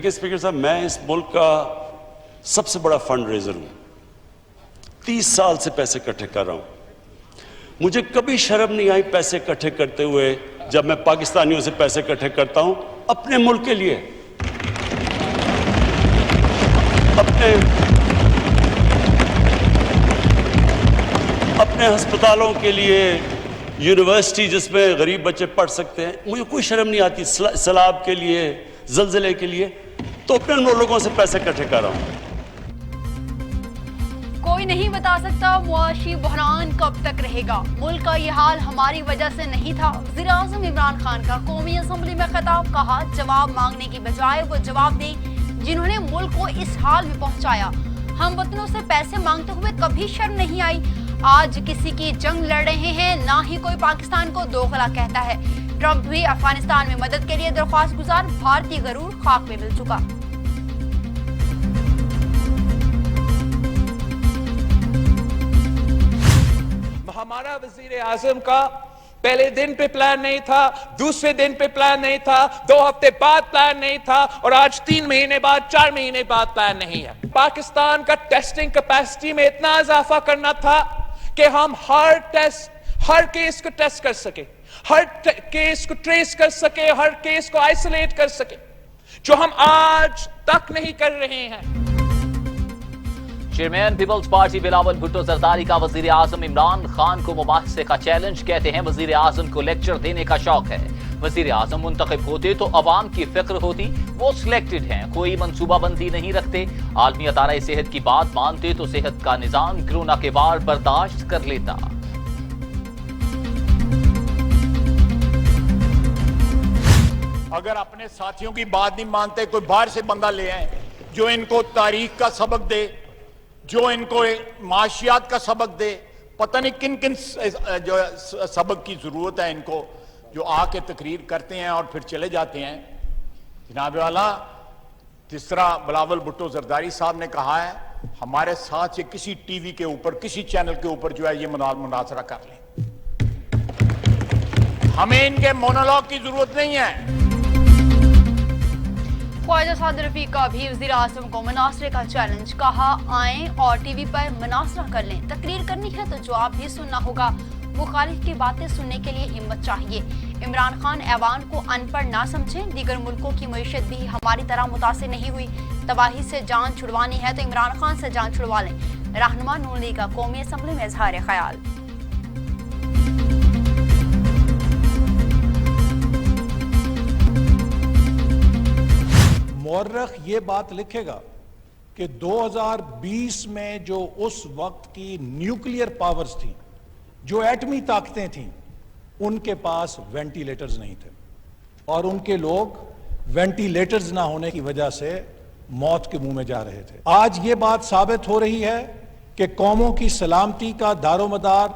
دیکھیں اسپیکر صاحب، میں اس ملک کا سب سے بڑا فنڈ ریزر ہوں، 30 سال سے پیسے اکٹھے کر رہا ہوں. مجھے کبھی شرم نہیں آئی پیسے اکٹھے کرتے ہوئے جب میں پاکستانیوں سے پیسے اکٹھے کرتا ہوں اپنے ملک کے لیے، اپنے ہسپتالوں کے لیے، یونیورسٹی جس میں غریب بچے پڑھ سکتے ہیں. مجھے کوئی شرم نہیں آتی. سیلاب کے لیے، زلزلے کے لیے، تو اپنے لوگوں سے پیسے اکٹھے کر رہا ہوں. کوئی نہیں بتا سکتا معاشی بحران کب تک رہے گا. ملک کا یہ حال ہماری وجہ سے نہیں تھا. وزیر اعظم عمران خان کا قومی اسمبلی میں خطاب. کہا جواب مانگنے کی بجائے وہ جواب دیں جنہوں نے ملک کو اس حال میں پہنچایا. ہم وطنوں سے پیسے مانگتے ہوئے کبھی شرم نہیں آئی. آج کسی کی جنگ لڑ رہے ہیں، نہ ہی کوئی پاکستان کو دوغلا کہتا ہے. ٹرمپ بھی افغانستان میں مدد کے لیے درخواست گزار. بھارتی غرور خاک میں مل چکا. ہمارا وزیر اعظم کا پہلے دن پہ پلان نہیں تھا، دوسرے دن پہ پلان نہیں تھا، 2 ہفتے بعد پلان نہیں تھا، اور آج 3 مہینے بعد، 4 مہینے بعد پلان نہیں ہے. پاکستان کا ٹیسٹنگ کیپیسٹی میں اتنا اضافہ کرنا تھا کہ ہم ہر کیس کو ٹیسٹ کر سکے، ہر کیس کو ٹریس کر سکے، ہر کیس کو آئسولیٹ کر سکے، جو ہم آج تک نہیں کر رہے ہیں. Chairman Peoples Party Bilawal Bhutto Zardari کا وزیر اعظم عمران خان کو مباحثے کا چیلنج. کہتے ہیں وزیر اعظم کو لیکچر دینے کا شوق ہے. وزیر اعظم منتخب ہوتے تو عوام کی فکر ہوتی. وہ سلیکٹڈ ہیں، کوئی منصوبہ بندی نہیں رکھتے. عالمی ادارہ صحت کی بات مانتے تو صحت کا نظام کرونا کے وار برداشت کر لیتا. اگر اپنے ساتھیوں کی بات نہیں مانتے، کوئی باہر سے بندہ لے آئیں جو ان کو تاریخ کا سبق دے، جو ان کو معاشیات کا سبق دے. پتہ نہیں کن کن جو سبق کی ضرورت ہے ان کو، جو آ کے تقریر کرتے ہیں اور پھر چلے جاتے ہیں. جناب والا، جس طرح بلاول بھٹو زرداری صاحب نے کہا ہے، ہمارے ساتھ یہ کسی ٹی وی کے اوپر، کسی چینل کے اوپر جو ہے یہ مناظرہ کر لیں. ہمیں ان کے مونولوگ کی ضرورت نہیں ہے. خواجہ سعد رفیق کا بھی وزیر اعظم کو مناظرے کا چیلنج. کہا آئیں اور ٹی وی پر مناظرہ کر لیں. تقریر کرنی ہے تو جواب بھی سننا ہوگا. مخالف کی باتیں سننے کے لیے ہمت چاہیے. عمران خان ایوان کو ان پڑھ نہ سمجھیں. دیگر ملکوں کی معیشت بھی ہماری طرح متاثر نہیں ہوئی. تباہی سے جان چھڑوانی ہے تو عمران خان سے جان چھڑوا لیں. رہنما نون لیگ کا قومی اسمبلی میں اظہار خیال. مورخ یہ بات لکھے گا کہ 2020 میں جو اس وقت کی نیوکلیئر پاورز تھیں، جو ایٹمی طاقتیں تھیں، ان کے پاس وینٹیلیٹرز نہیں تھے، اور ان کے لوگ وینٹیلیٹرز نہ ہونے کی وجہ سے موت کے منہ میں جا رہے تھے. آج یہ بات ثابت ہو رہی ہے کہ قوموں کی سلامتی کا دار و مدار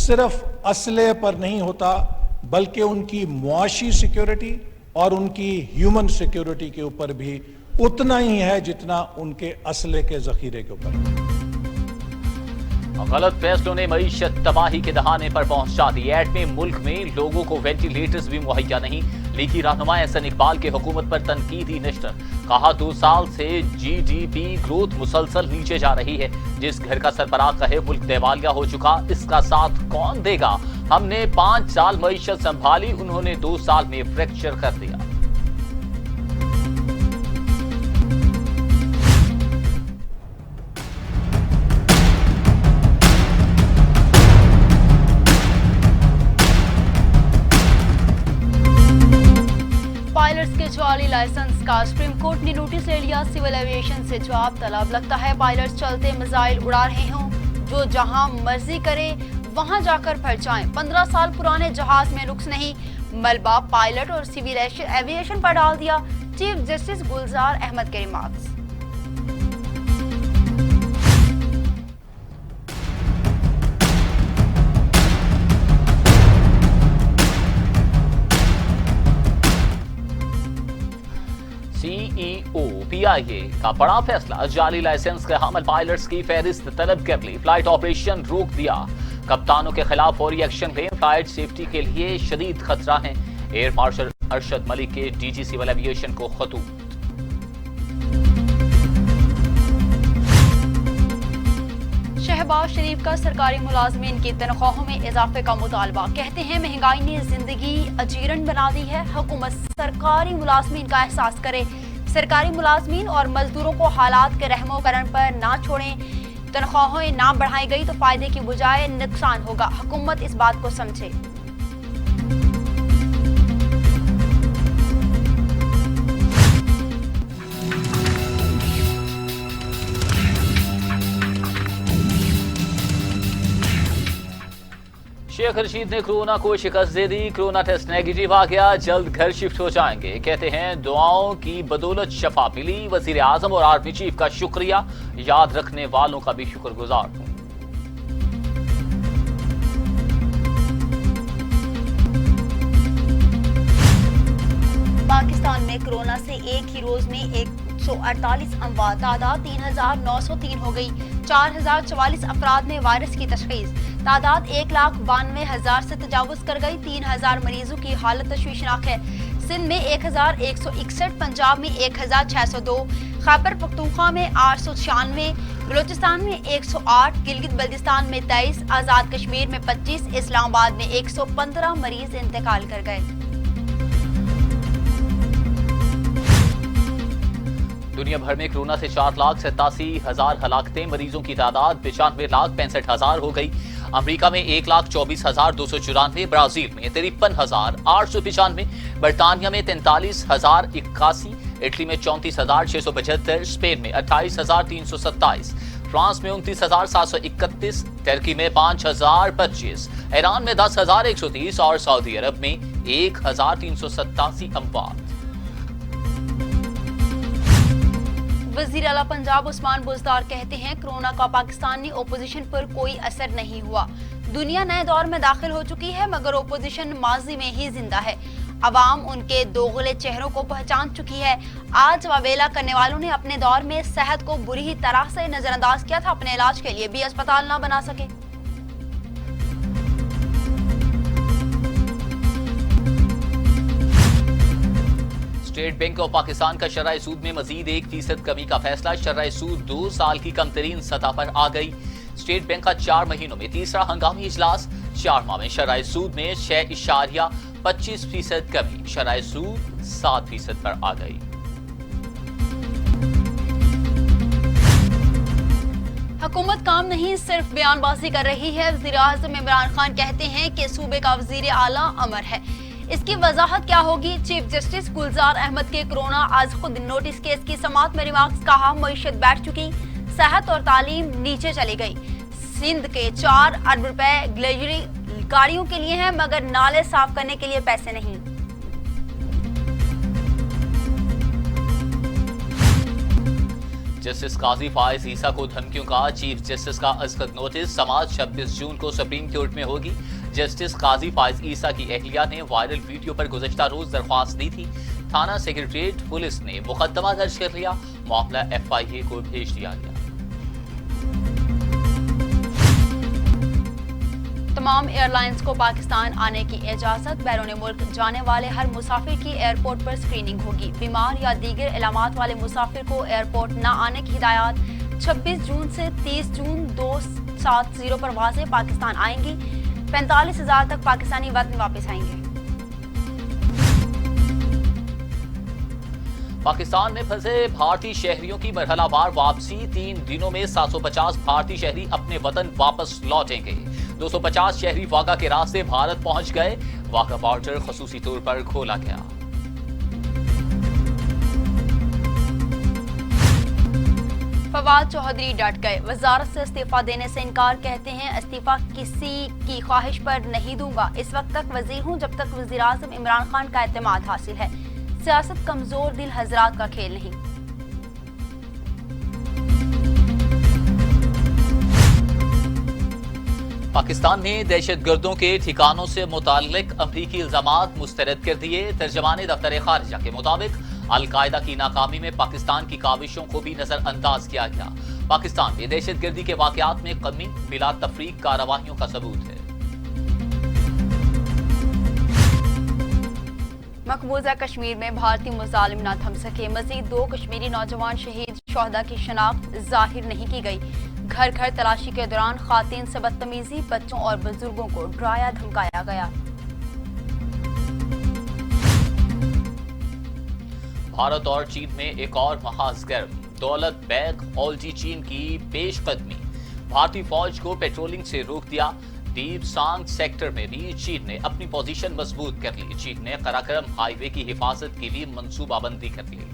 صرف اسلحے پر نہیں ہوتا، بلکہ ان کی معاشی سیکیورٹی اور ان کی ہیومن سیکیورٹی کے اوپر بھی اتنا ہی ہے جتنا ان کے اسلحے کے ذخیرے کے اوپر. غلط فیصلوں نے معیشت تباہی کے دہانے پر پہنچا دی. ایٹمی ملک میں لوگوں کو وینٹیلیٹرز بھی مہیا نہیں. لیگی رہنما احسن اقبال کی حکومت پر تنقیدی نشر. کہا 2 سال سے جی ڈی پی گروتھ مسلسل نیچے جا رہی ہے. جس گھر کا سربراہ کہے ملک دیوالیہ ہو چکا، اس کا ساتھ کون دے گا؟ ہم نے 5 سال معیشت سنبھالی، انہوں نے 2 سال میں فریکچر کر دیا. پائلٹس کے جعلی لائسنس کا سپریم کورٹ نے نوٹس لے لیا. سول ایویشن سے جواب طلب. لگتا ہے پائلٹس چلتے میزائل اڑا رہے ہوں. جو جہاں مرضی کرے وہاں جا کر پھٹ جائیں. 15 سال پرانے جہاز میں نقص نہیں. ملبہ پائلٹ اور سول ایویشن پر ڈال دیا. چیف جسٹس گلزار احمد کے ریمارکس. سی ای او پی آئی اے کا بڑا فیصلہ. جعلی لائسنس کے حامل پائلٹس کی فہرست طلب کر لی. فلائٹ آپریشن روک دیا. کپتانوں کے خلاف فوری ایکشن لیں. فلائٹ سیفٹی کے لیے شدید خطرہ ہیں. ایئر مارشل ارشد ملک کے ڈی جی سول ایویشن کو خطوط. शहबाज शरीफ का सरकारी मुलाजमीन की तनख्वाहों में इजाफे का मुतालबा। कहते हैं महंगाई ने जिंदगी अजीरन बना दी है। हुकूमत सरकारी मुलाजमीन का एहसास करे। सरकारी मुलाजमीन और मजदूरों को हालात के रहमो करम पर ना छोड़ें। तनख्वाहें ना बढ़ाई गई तो फायदे की बजाय नुकसान होगा। हुकूमत इस बात को समझे। शेख रशीद ने कोरोना को शिकस्त दे दी। कोरोना टेस्ट नेगेटिव आ गया, जल्द घर शिफ्ट हो जाएंगे। कहते हैं दुआओं की बदौलत शफा मिली। वजीर आजम और आर्मी चीफ का शुक्रिया, याद रखने वालों का भी शुक्रगुजार हूं। पाकिस्तान में कोरोना से एक ही रोज में 148 अमवात, तादाद 3903 हो गई। 4044 अफराद में वायरस की तशखीस, तादाद 1,92,000 से तजावुज कर गई। 3000 मरीजों की हालत तशवीशनाक है। सिंध में 1161, पंजाब में 1602, खैबर पख्तूनख्वा में 896, बलूचिस्तान में 108, गिलगित बल्तिस्तान में 23, आजाद कश्मीर में 25, इस्लामाबाद में 115 मरीज इंतकाल कर गए। दुनिया भर में कोरोना से 4,87,000 हलाकतें, मरीजों की तादाद 95,65,000 हो गई। अमेरिका में 1,24,294, ब्राजील में 53,895, बरतानिया में 43,081, इटली में 34,675, स्पेन में 28,327, फ्रांस में 29,731, टर्की में 5,025, ईरान में 10,130 और सऊदी अरब में 1,387 अमवात। वजीर आला पंजाब उस्मान बुज़दार कहते हैं कोरोना का पाकिस्तानी ओपोजिशन पर कोई असर नहीं हुआ। दुनिया नए दौर में दाखिल हो चुकी है, मगर ओपोजिशन माजी में ही जिंदा है। अवाम उनके दोगले चेहरों को पहचान चुकी है। आज वावेला करने वालों ने अपने दौर में सेहत को बुरी ही तरह से नजरअंदाज किया था। अपने इलाज के लिए भी अस्पताल ना बना सके। स्टेट बैंक ऑफ पाकिस्तान का शरह सूद में मजीद 1% कमी का फैसला। शरह सूद 2 साल की कमतरीन सतह पर आ गई। स्टेट बैंक का 4 महीनों में तीसरा हंगामी इजलास। 4 माह में शरह सूद में 6.25% कमी, शरह सूद 7% पर आ गई। हुकूमत काम नहीं सिर्फ बयानबाजी कर रही है। वज़ीर आज़म इमरान खान कहते हैं कि सूबे का वज़ीर आला अमर है। इसकी वजाहत क्या होगी? चीफ जस्टिस गुलजार अहमद के कोरोना आज खुद नोटिस केस की समाअत में रिमार्क्स। कहा मईशत बैठ चुकी, सेहत और तालीम नीचे चली गई। सिंध के 4 अरब रुपए ग्लेजरी गाड़ियों के लिए हैं, मगर नाले साफ करने के लिए पैसे नहीं। जस्टिस काजी फायज ईसा को धमकियों का चीफ जस्टिस का अजकद नोटिस। समाअत 26 जून को सुप्रीम कोर्ट में होगी। जस्टिस काजी फायज ईसा की अहलिया ने वायरल वीडियो पर गुज़श्ता रोज दरख्वास्त दी थी। थाना सेक्रेटरीट पुलिस ने मुकदमा दर्ज कर लिया। मामला FIA को भेज दिया गया। तमाम एयरलाइंस को पाकिस्तान आने की इजाजत। बैरून मुल्क जाने वाले हर मुसाफिर की एयरपोर्ट पर स्क्रीनिंग होगी। बीमार या दीगर इलामात वाले मुसाफिर को एयरपोर्ट न आने की हिदायत। 26 जून से 30 जून 270 परवाजें पाकिस्तान आएंगी। 45,000 तक पाकिस्तानी वतन वापस आएंगे। पाकिस्तान में फंसे भारतीय शहरियों की मरहलावार वापसी। 3 दिनों में 750 भारतीय शहरी अपने वतन वापस लौटेंगे। 250 शहरी वाघा के रास्ते भारत पहुंच गए। वाघा बॉर्डर खसूसी तौर पर खोला गया। फवाद चौधरी डट गए, वजारत से इस्तीफा देने से इनकार। कहते हैं इस्तीफा किसी की ख्वाहिश पर नहीं दूंगा। इस वक्त तक वजीर हूं जब तक वजीर आजम इमरान खान का एतमाद हासिल है। सियासत कमजोर दिल हजरात का खेल नहीं। पाकिस्तान ने दहशतगर्दों के ठिकानों से मुताल्लिक अमरीकी इल्जामात मुस्तरद कर दिए। तर्जमाने दफ्तर खारिजा के मुताबिक अल-कायदा की नाकामी में पाकिस्तान की काविशों को भी नजरअंदाज किया गया। पाकिस्तान में दहशतगर्दी के वाकयात में कमी बिला तफरीक कार्रवाइयों का सबूत है। मकबूजा कश्मीर में भारतीय मुजालिम न थम सके। मजीद 2 कश्मीरी नौजवान शहीद शोहदा की शनाख्त जाहिर नहीं की गई। घर घर तलाशी के दौरान खातिन से बदतमीजी, बच्चों और बुजुर्गों को डराया धमकाया गया। भारत और चीन में एक और महासगर्म, दौलत बेग ओल्डी चीन की पेशकदमी। भारतीय फौज को पेट्रोलिंग से रोक दिया। डीप सांग सेक्टर में भी चीन ने अपनी पोजीशन मजबूत कर ली। चीन ने कराकोरम हाईवे की हिफाजत की भी मंसूबाबंदी कर ली।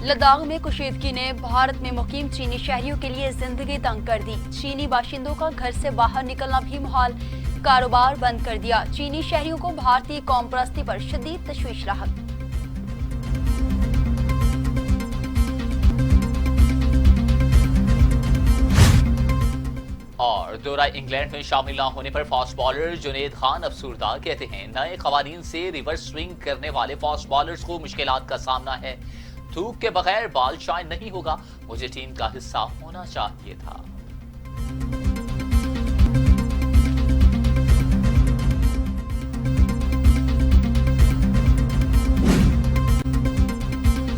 लद्दाख में कुशीदगी ने भारत में मुकीम चीनी शहरियों के लिए जिंदगी तंग कर दी। चीनी बाशिंदों का घर से बाहर निकलना भी मुहाल, कारोबार बंद कर दिया। चीनी शहरियों को भारतीय कौम परस्ती पर शदीद तशवीश राहत। और दौरा इंग्लैंड में शामिल न होने पर फास्ट बॉलर जुनैद खान अफसुर्दा, कहते हैं नए कवानीन से रिवर्स स्विंग करने वाले फास्ट बॉलर्स को मुश्किलात का सामना है। धूप के बगैर बॉल शाइन नहीं होगा, मुझे टीम का हिस्सा होना चाहिए था।